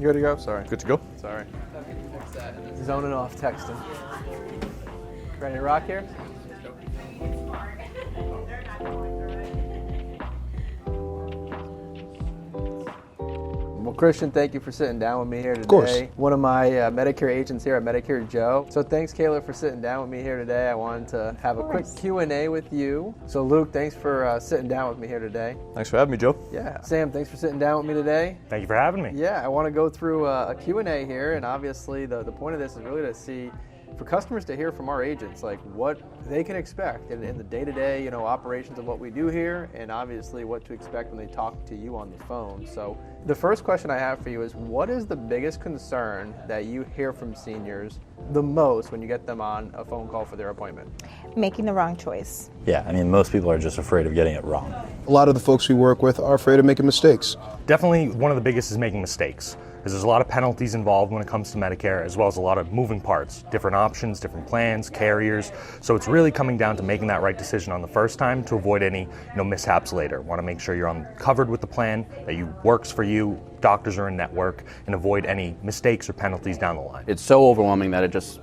You good to go? Sorry. Good to go. Sorry. Zoning off, texting. Ready to rock here? Well, Christian, thank you for sitting down with me here today. Of course. One of my Medicare agents here at Medicare Joe. So thanks, Kayla, for sitting down with me here today. I wanted to have a quick Q&A with you. So Luke, thanks for sitting down with me here today. Thanks for having me, Joe. Yeah. Sam, thanks for sitting down with me today. Thank you for having me. Yeah, I want to go through a Q&A here, and obviously the point of this is really to see, for customers to hear from our agents, like what they can expect in the day-to-day, operations of what we do here, and obviously what to expect when they talk to you on the phone. So the first question I have for you is, what is the biggest concern that you hear from seniors the most when you get them on a phone call for their appointment? Making the wrong choice. Yeah, I mean, most people are just afraid of getting it wrong. A lot of the folks we work with are afraid of making mistakes. Definitely one of the biggest is making mistakes, because there's a lot of penalties involved when it comes to Medicare, as well as a lot of moving parts, different options, different plans, carriers. So it's really coming down to making that right decision on the first time to avoid any mishaps later. Want to make sure you're covered with the plan, that works for you, doctors are in network, and avoid any mistakes or penalties down the line. It's so overwhelming that it just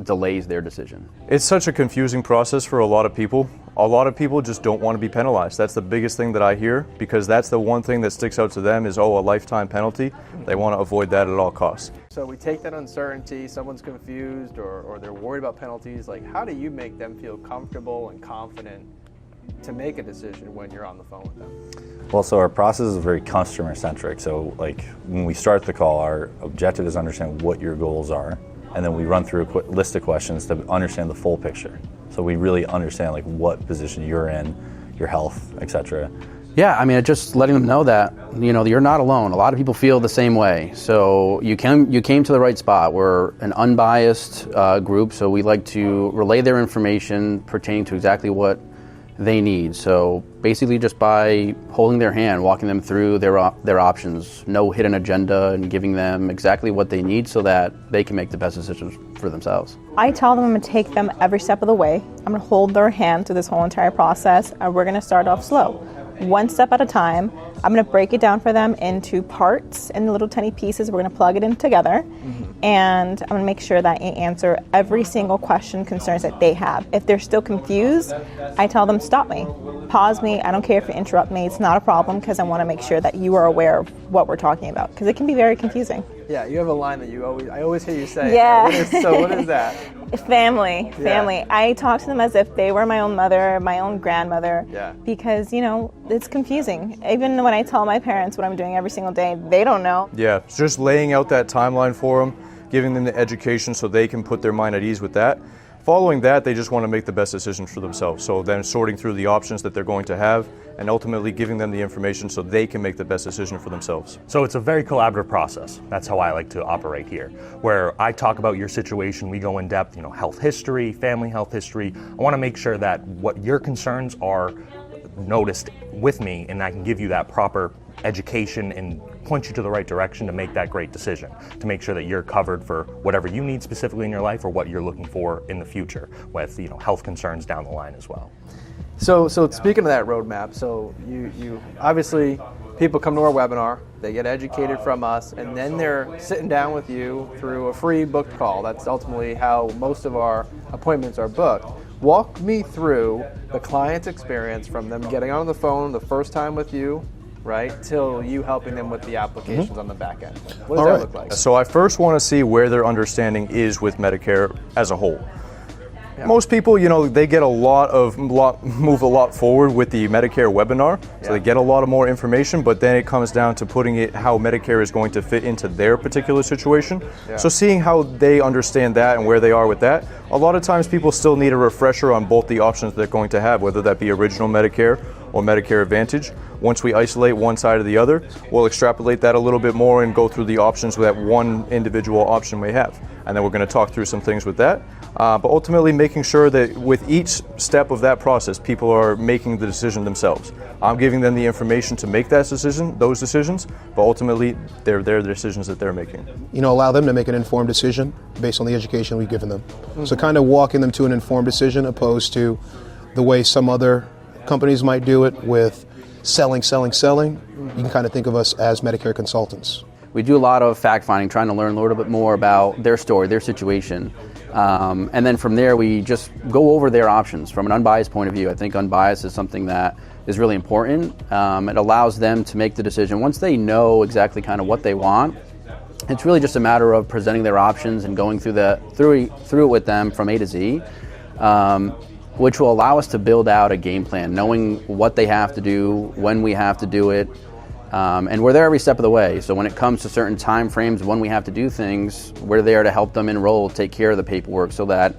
delays their decision. It's such a confusing process for a lot of people. A lot of people just don't want to be penalized. That's the biggest thing that I hear, because that's the one thing that sticks out to them is, a lifetime penalty. They want to avoid that at all costs. So we take that uncertainty, someone's confused or they're worried about penalties. Like, how do you make them feel comfortable and confident to make a decision when you're on the phone with them? Well, so our process is very customer-centric. So like when we start the call, our objective is to understand what your goals are, and then we run through a list of questions to understand the full picture. So we really understand like what position you're in, your health, etc. Yeah, I mean, just letting them know that, you're not alone. A lot of people feel the same way. So you came to the right spot. We're an unbiased group, so we like to relay their information pertaining to exactly what they need. So basically just by holding their hand, walking them through their options, no hidden agenda, and giving them exactly what they need so that they can make the best decisions for themselves. I tell them I'm going to take them every step of the way. I'm going to hold their hand through this whole entire process, and we're going to start off slow. One step at a time. I'm going to break it down for them into parts and little tiny pieces. We're going to plug it in together. And I'm going to make sure that I answer every single question, concerns that they have. If they're still confused, I tell them, stop me, pause me. I don't care if you interrupt me. It's not a problem, because I want to make sure that you are aware of what we're talking about, because it can be very confusing. Yeah, you have a line that I always hear you say. Yeah. What is that? Family. I talk to them as if they were my own mother, my own grandmother, because, it's confusing. Even when I tell my parents what I'm doing every single day, they don't know. Yeah, just laying out that timeline for them, giving them the education so they can put their mind at ease with that. Following that, they just want to make the best decisions for themselves. So then sorting through the options that they're going to have and ultimately giving them the information so they can make the best decision for themselves. So it's a very collaborative process. That's how I like to operate here, where I talk about your situation, we go in depth, health history, family health history. I want to make sure that what your concerns are noticed with me, and I can give you that proper education and point you to the right direction to make that great decision, to make sure that you're covered for whatever you need specifically in your life or what you're looking for in the future with health concerns down the line as well. So speaking of that roadmap, so you obviously, people come to our webinar, they get educated from us, and then they're sitting down with you through a free booked call. That's ultimately how most of our appointments are booked. Walk me through the client's experience from them getting on the phone the first time with you, right, till you helping them with the applications on the back end. What does that look like? So I first want to see where their understanding is with Medicare as a whole. Yeah. Most people, they get move a lot forward with the Medicare webinar, so they get a lot of more information, but then it comes down to putting it how Medicare is going to fit into their particular situation. Yeah. So seeing how they understand that and where they are with that, a lot of times people still need a refresher on both the options they're going to have, whether that be original Medicare or Medicare Advantage. Once we isolate one side or the other, we'll extrapolate that a little bit more and go through the options that one individual option may have. And then we're going to talk through some things with that. But ultimately making sure that with each step of that process, people are making the decision themselves. I'm giving them the information to make those decisions, but ultimately they're their decisions that they're making. Allow them to make an informed decision based on the education we've given them. So kind of walking them to an informed decision opposed to the way some other companies might do it with selling. You can kind of think of us as Medicare consultants. we do a lot of fact finding, trying to learn a little bit more about their story, their situation. And then from there, we just go over their options from an unbiased point of view. I think unbiased is something that is really important. It allows them to make the decision. Once they know exactly kind of what they want, it's really just a matter of presenting their options and going through it with them from A to Z, which will allow us to build out a game plan, knowing what they have to do, when we have to do it, and we're there every step of the way. So when it comes to certain time frames when we have to do things, we're there to help them enroll, take care of the paperwork, so that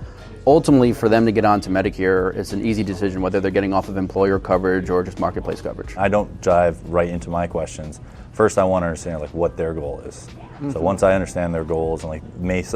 ultimately for them to get onto Medicare, it's an easy decision whether they're getting off of employer coverage or just marketplace coverage. I don't dive right into my questions. First, I want to understand like what their goal is. So once I understand their goals, and like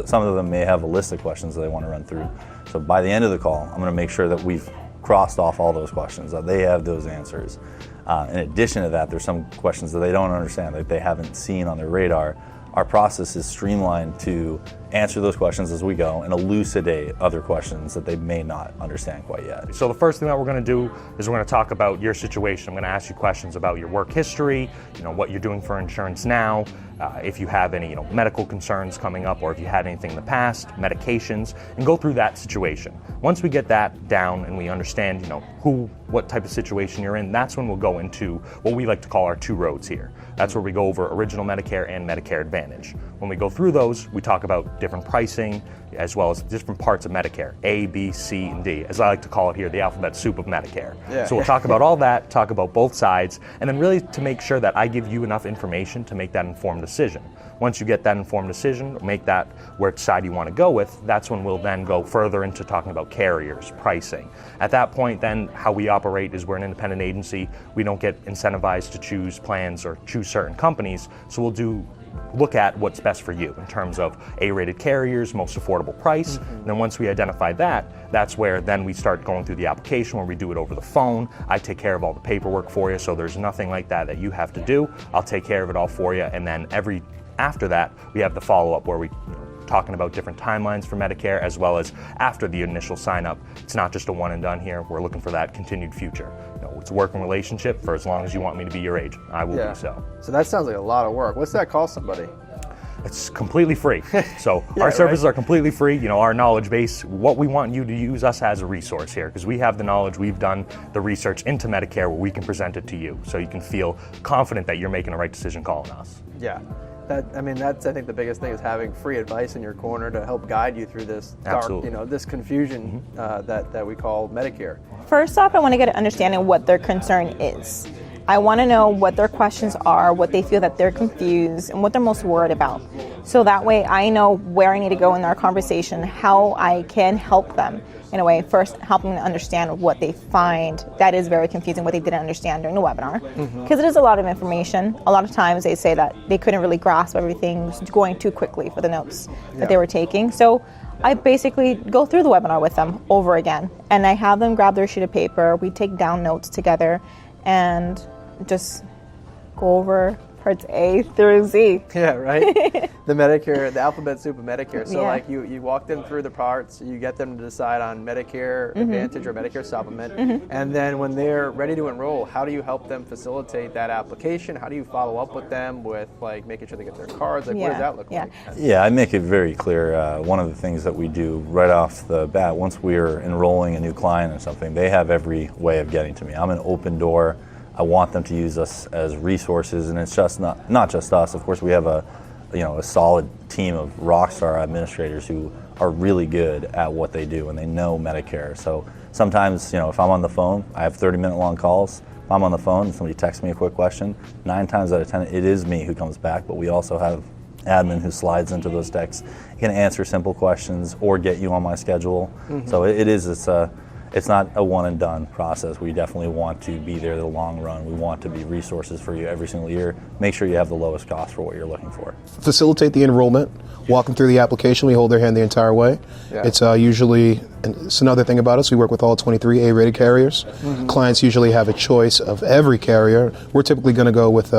some of them may have a list of questions that they want to run through. So by the end of the call, I'm going to make sure that we've crossed off all those questions, that they have those answers. In addition to that, there's some questions that they don't understand, that they haven't seen on their radar. Our process is streamlined to answer those questions as we go and elucidate other questions that they may not understand quite yet. So the first thing that we're going to do is we're going to talk about your situation. I'm going to ask you questions about your work history, what you're doing for insurance now, if you have any medical concerns coming up, or if you had anything in the past, medications, and go through that situation. Once we get that down and we understand what type of situation you're in, that's when we'll go into what we like to call our two roads here. That's where we go over original Medicare and Medicare Advantage. When we go through those, we talk about different pricing as well as different parts of Medicare, A, B, C, and D, as I like to call it here, the alphabet soup of Medicare. Yeah. So we'll talk about all that, talk about both sides, and then really to make sure that I give you enough information to make that informed decision. Once you get that informed decision, make that which side you want to go with, that's when we'll then go further into talking about carriers, pricing. At that point, then, how we operate is we're an independent agency. We don't get incentivized to choose plans or choose certain companies, so we'll look at what's best for you in terms of A-rated carriers, most affordable price. And then once we identify that, that's where then we start going through the application, where we do it over the phone. I take care of all the paperwork for you, so there's nothing like that you have to do. I'll take care of it all for you, and then after that, we have the follow-up where we talking about different timelines for Medicare, as well as after the initial sign-up. It's not just a one and done here. We're looking for that continued future. It's a working relationship for as long as you want me to be your agent. I will be so. So that sounds like a lot of work. What's that cost somebody? It's completely free. So our services are completely free. Our knowledge base, what we want you to use us as a resource here, because we have the knowledge, we've done the research into Medicare where we can present it to you, so you can feel confident that you're making the right decision calling us. Yeah. That's I think the biggest thing is having free advice in your corner to help guide you through this dark, this confusion that we call Medicare. First off, I want to get an understanding of what their concern is. I want to know what their questions are, what they feel that they're confused, and what they're most worried about. So that way I know where I need to go in our conversation, how I can help them. In a way, first helping them understand what they find that is very confusing, what they didn't understand during the webinar. Because it is a lot of information. A lot of times they say that they couldn't really grasp everything, was going too quickly for the notes that they were taking. So I basically go through the webinar with them over again, and I have them grab their sheet of paper. We take down notes together and just go over parts A through Z. Yeah, right? The Medicare, the alphabet soup of Medicare. So like you walk them through the parts, you get them to decide on Medicare Advantage or Medicare Supplement, and then when they're ready to enroll, how do you help them facilitate that application? How do you follow up with them with making sure they get their cards? What does that look like? Yeah, I make it very clear. One of the things that we do right off the bat, once we're enrolling a new client or something, they have every way of getting to me. I'm an open door. I want them to use us as resources, and it's just not just us. Of course, we have a solid team of rockstar administrators who are really good at what they do, and they know Medicare. So sometimes, if I'm on the phone, I have 30-minute long calls. If I'm on the phone and somebody texts me a quick question, 9 times out of 10, it is me who comes back, but we also have admin who slides into those texts. He can answer simple questions or get you on my schedule. So it's not a one and done process. We definitely want to be there the long run. We want to be resources for you every single year. Make sure you have the lowest cost for what you're looking for. Facilitate the enrollment, walk them through the application. We hold their hand the entire way. Yeah. It's it's another thing about us. We work with all 23 A-rated carriers. Clients usually have a choice of every carrier. We're typically going to go with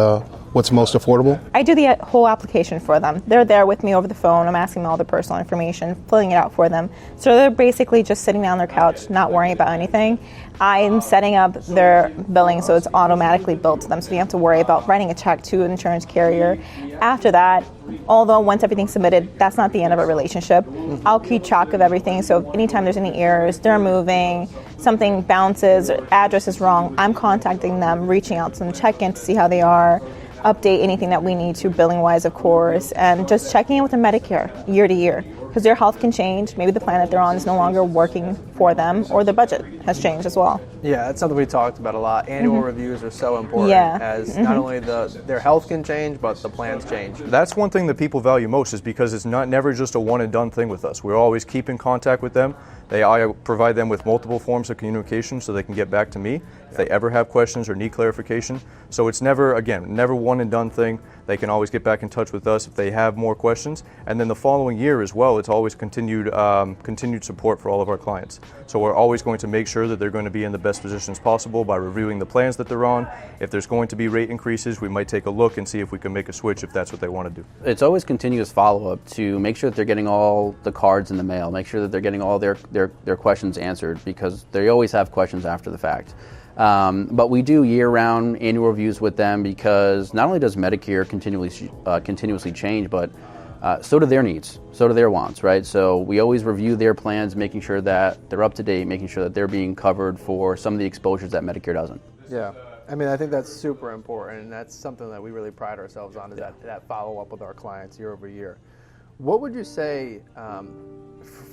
what's most affordable? I do the whole application for them. They're there with me over the phone. I'm asking them all their personal information, filling it out for them. So they're basically just sitting down on their couch, not worrying about anything. I'm setting up their billing so it's automatically billed to them, so you don't have to worry about writing a check to an insurance carrier. After that, although once everything's submitted, that's not the end of a relationship. I'll keep track of everything, so anytime there's any errors, they're moving, something bounces, address is wrong, I'm contacting them, reaching out to them, check in to see how they are, update anything that we need to billing-wise, of course, and just checking in with the Medicare year to year. Because their health can change. Maybe the plan that they're on is no longer working for them, or their budget has changed as well. Yeah, that's something we talked about a lot. Annual reviews are so important, Yeah. as not only their health can change, but the plans change. That's one thing that people value most, is because it's never just a one and done thing with us. We're always keep in contact with them. I provide them with multiple forms of communication so they can get back to me if they ever have questions or need clarification. So it's never one and done thing. They can always get back in touch with us if they have more questions. And then the following year as well, it's always continued support for all of our clients. So we're always going to make sure that they're going to be in the best positions possible by reviewing the plans that they're on. If there's going to be rate increases, we might take a look and see if we can make a switch if that's what they want to do. It's always continuous follow-up to make sure that they're getting all the cards in the mail, make sure that they're getting all their questions answered, because they always have questions after the fact. But we do year-round annual reviews with them, because not only does Medicare continuously change, but so do their needs, so do their wants, right? So we always review their plans, making sure that they're up to date, making sure that they're being covered for some of the exposures that Medicare doesn't. Yeah. I mean, I think that's super important, and that's something that we really pride ourselves on, is that follow-up with our clients year over year. What would you say,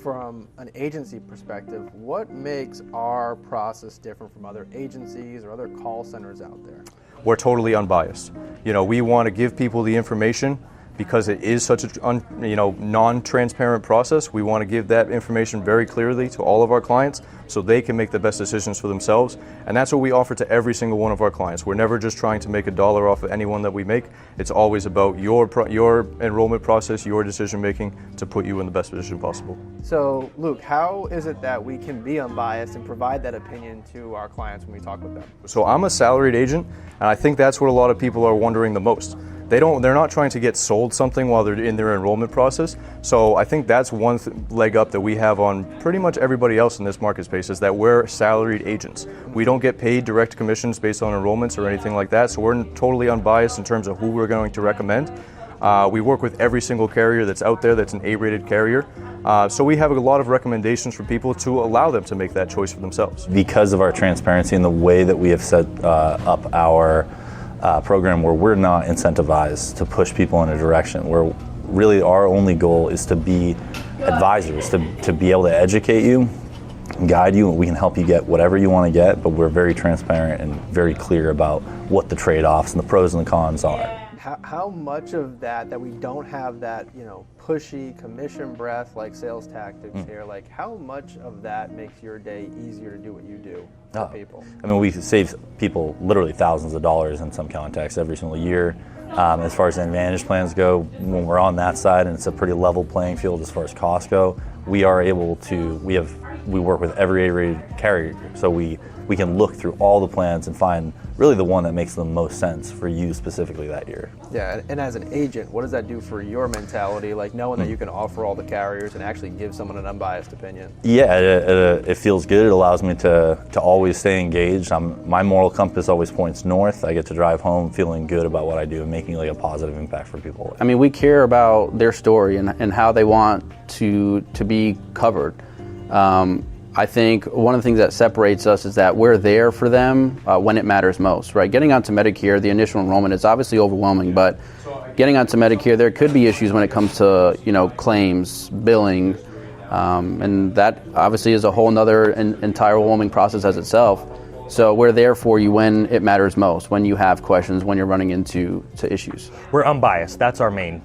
from an agency perspective, what makes our process different from other agencies or other call centers out there? We're totally unbiased. We want to give people the information because it is such a non-transparent process. We want to give that information very clearly to all of our clients so they can make the best decisions for themselves. And that's what we offer to every single one of our clients. We're never just trying to make a dollar off of anyone that we make. It's always about your enrollment process, your decision making, to put you in the best position possible. So, Luke, how is it that we can be unbiased and provide that opinion to our clients when we talk with them? So I'm a salaried agent, and I think that's what a lot of people are wondering the most. They're not trying to get sold something while they're in their enrollment process. So I think that's one leg up that we have on pretty much everybody else in this market space, is that we're salaried agents. We don't get paid direct commissions based on enrollments or anything like that. So we're totally unbiased in terms of who we're going to recommend. We work with every single carrier that's out there that's an A-rated carrier. So we have a lot of recommendations for people to allow them to make that choice for themselves. Because of our transparency and the way that we have set up our program, where we're not incentivized to push people in a direction, where really our only goal is to be advisors, to be able to educate you, guide you, and we can help you get whatever you want to get, but we're very transparent and very clear about what the trade-offs and the pros and the cons are. How much of that we don't have that, pushy commission breath like sales tactics here, like how much of that makes your day easier to do what you do for people? I mean, we save people literally thousands of dollars in some contacts every single year. As far as Advantage plans go, when we're on that side and it's a pretty level playing field as far as costs go, we are able to, we work with every A-rated carrier, so we can look through all the plans and find really the one that makes the most sense for you specifically that year. Yeah, and as an agent, what does that do for your mentality, like knowing that you can offer all the carriers and actually give someone an unbiased opinion? Yeah, it feels good. It allows me to always stay engaged. My moral compass always points north. I get to drive home feeling good about what I do and making like a positive impact for people. I mean, we care about their story and how they want to be covered. I think one of the things that separates us is that we're there for them when it matters most, right? Getting onto Medicare, the initial enrollment is obviously overwhelming, but getting onto Medicare, there could be issues when it comes to, claims, billing, and that obviously is a whole nother entire overwhelming process as itself. So we're there for you when it matters most, when you have questions, when you're running into issues. We're unbiased. That's our main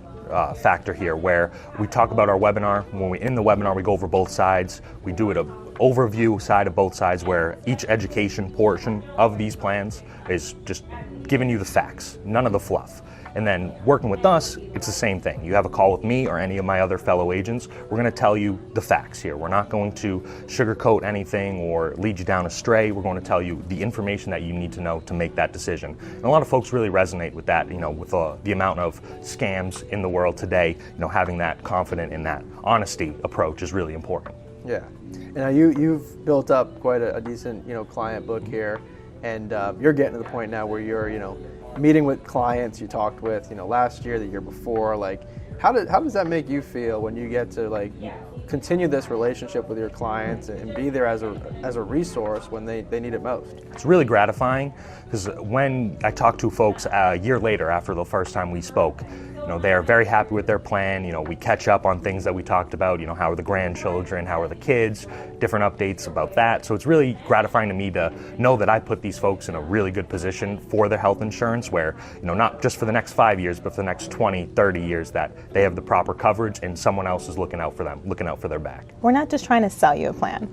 factor here, where we talk about our webinar. When we in the webinar, we go over both sides. We do an overview side of both sides, where each education portion of these plans is just giving you the facts, none of the fluff. And then working with us, it's the same thing. You have a call with me or any of my other fellow agents, we're going to tell you the facts here. We're not going to sugarcoat anything or lead you down astray. We're going to tell you the information that you need to know to make that decision. And a lot of folks really resonate with that, with the amount of scams in the world today. Having that confident in that honesty approach is really important. Yeah. And now you've built up quite a decent, client book here, and you're getting to the point now where you're, meeting with clients you talked with, last year, the year before. Like, how does that make you feel when you get to continue this relationship with your clients and be there as a resource when they need it most? It's really gratifying, because when I talk to folks a year later after the first time we spoke, they are very happy with their plan. We catch up on things that we talked about, how are the grandchildren, how are the kids, different updates about that. So it's really gratifying to me to know that I put these folks in a really good position for their health insurance where, not just for the next 5 years, but for the next 20, 30 years, that they have the proper coverage and someone else is looking out for them, looking out for their back. We're not just trying to sell you a plan.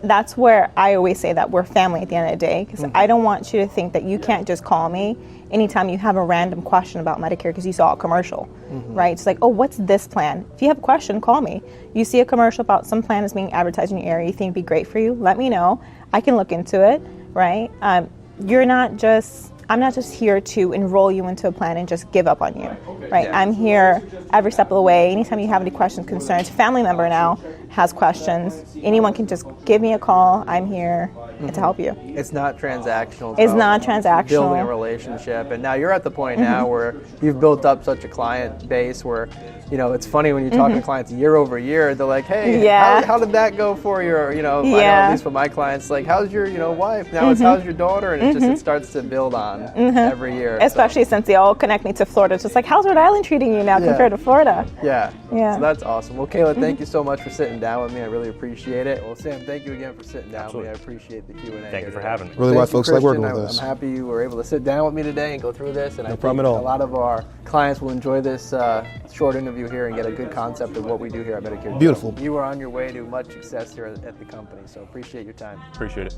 That's where I always say that we're family at the end of the day, because I don't want you to think that you can't just call me anytime you have a random question about Medicare because you saw a commercial, right? It's like, oh, what's this plan? If you have a question, call me. You see a commercial about some plan that's being advertised in your area you think would be great for you, let me know. I can look into it, right? I'm not just here to enroll you into a plan and just give up on you, right? Yeah. I'm here every step of the way. Anytime you have any questions, concerns, family member now has questions, anyone can just give me a call. I'm here to help you. It's not transactional. It's not transactional. Building a relationship. And now you're at the point now where you've built up such a client base where, it's funny when you talk to clients year over year, they're like, hey, how did that go for you? Or, I know at least for my clients, like, how's your, wife? Now it's how's your daughter? And it starts to build on every year. Especially since they all connect me to Florida. It's just like, how's Rhode Island treating you now compared to Florida? Yeah. So that's awesome. Well, Kayla, thank you so much for sitting down with me. I really appreciate it. Well, Sam, thank you again for sitting down with me. I appreciate the Q&A. Thank you for having me. Really why folks like working with us. I'm happy you were able to sit down with me today and go through this. And no problem at all. A lot of our clients will enjoy this short interview here and get a good concept of what we do here at Medicare Joe. Beautiful. You are on your way to much success here at the company, so appreciate your time. Appreciate it.